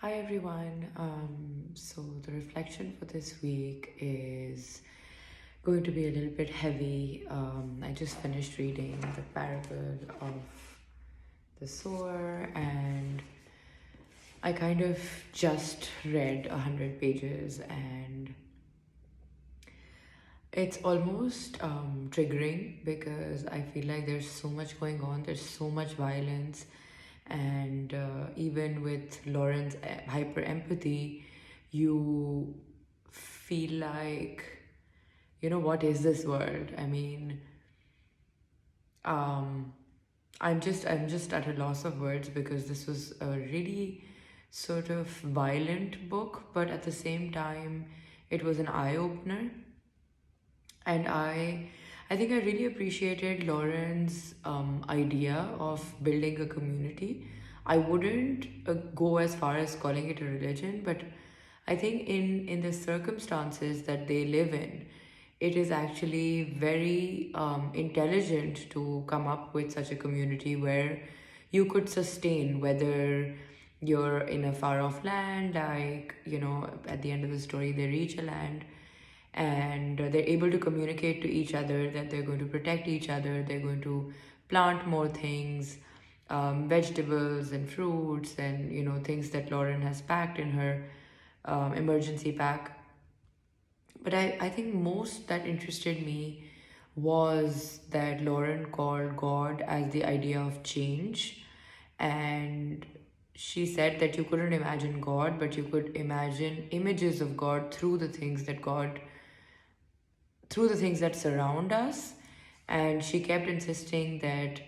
Hi everyone. So the reflection for this week is going to be a little bit heavy. I just finished reading the parable of the sower, and I kind of just read 100 pages, and it's almost triggering because I feel like there's so much going on. There's so much violence, and even with Lauren's hyper empathy, you feel like, what is this world? I mean, um, I'm just at a loss of words because this was a really sort of violent book, but at the same time, it was an eye opener. And I think I really appreciated Lauren's idea of building a community. I wouldn't go as far as calling it a religion, but I think in the circumstances that they live in, it is actually very intelligent to come up with such a community where you could sustain, whether you're in a far off land, like, at the end of the story, they reach a land and they're able to communicate to each other that they're going to protect each other, they're going to plant more things, vegetables and fruits, and things that Lauren has packed in her emergency pack. But I think most that interested me was that Lauren called God as the idea of change. And she said that you couldn't imagine God, but you could imagine images of God through the things that surround us. And she kept insisting that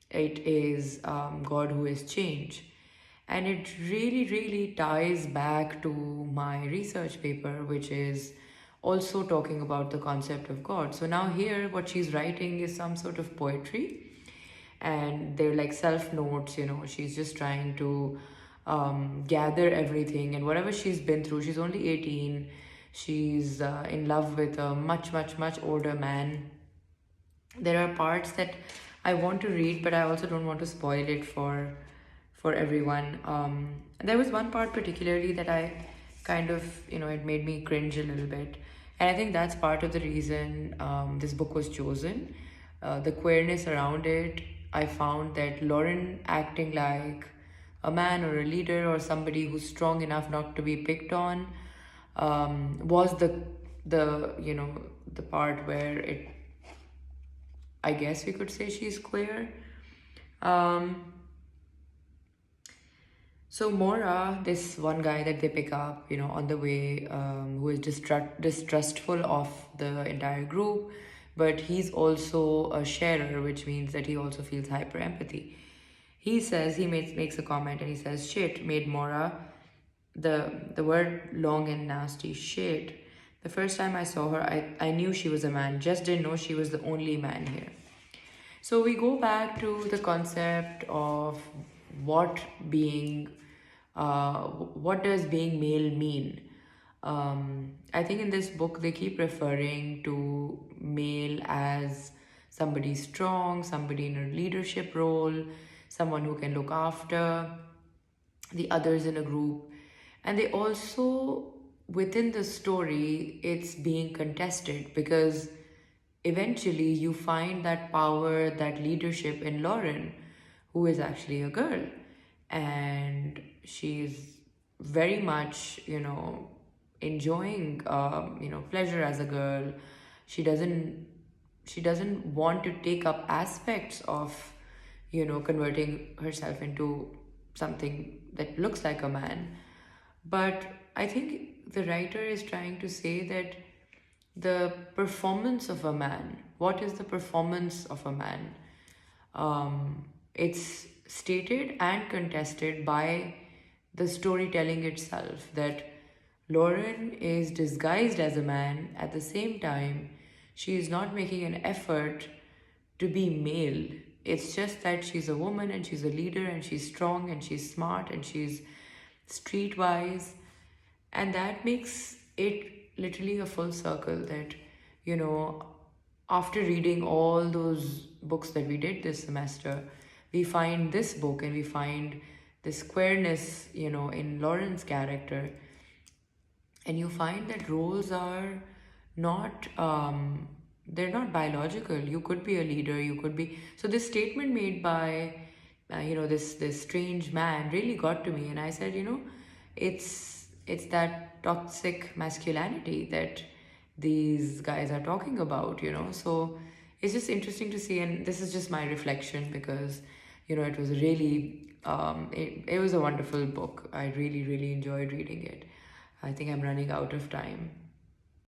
it is God who is change. And it really, really ties back to my research paper, which is also talking about the concept of God. So now, here, what she's writing is some sort of poetry, and they're like self notes. She's just trying to gather everything and whatever she's been through. She's only 18. She's in love with a much, much, much older man. There are parts that I want to read, but I also don't want to spoil it for everyone. There was one part particularly that I kind of, it made me cringe a little bit. And I think that's part of the reason this book was chosen. The queerness around it, I found that Lauren acting like a man or a leader or somebody who's strong enough not to be picked on was the part where it, I guess we could say, she's queer. Um, so Mora, this one guy that they pick up, on the way, who is distrustful of the entire group, but he's also a sharer, which means that he also feels hyper empathy. He makes a comment and he says, "Shit," made Mora, the word long and nasty, shit. The first time I saw her, I knew she was a man, just didn't know she was the only man here. So we go back to the concept of what being, what does being male mean? I think in this book they keep referring to male as somebody strong, somebody in a leadership role, someone who can look after the others in a group. And they also, within the story, it's being contested because eventually you find that power, that leadership in Lauren, who is actually a girl. And she's very much, enjoying, pleasure as a girl. She doesn't she doesn't want to take up aspects of, converting herself into something that looks like a man. But I think the writer is trying to say that the performance of a man, what is the performance of a man? It's stated and contested by the storytelling itself that Lauren is disguised as a man. At the same time, she is not making an effort to be male. It's just that she's a woman and she's a leader and she's strong and she's smart and she's streetwise. And that makes it literally a full circle that, you know, after reading all those books that we did this semester, we find this book and we find this queerness, you know, in Lauren's character, and you find that roles are not they're not biological. You could be a leader, you could be. So this statement made by you know, this strange man really got to me, and I said, you know, it's that toxic masculinity that these guys are talking about, you know. So it's just interesting to see, and this is just my reflection, because you know, it was really it was a wonderful book. I really enjoyed reading it. I think I'm running out of time.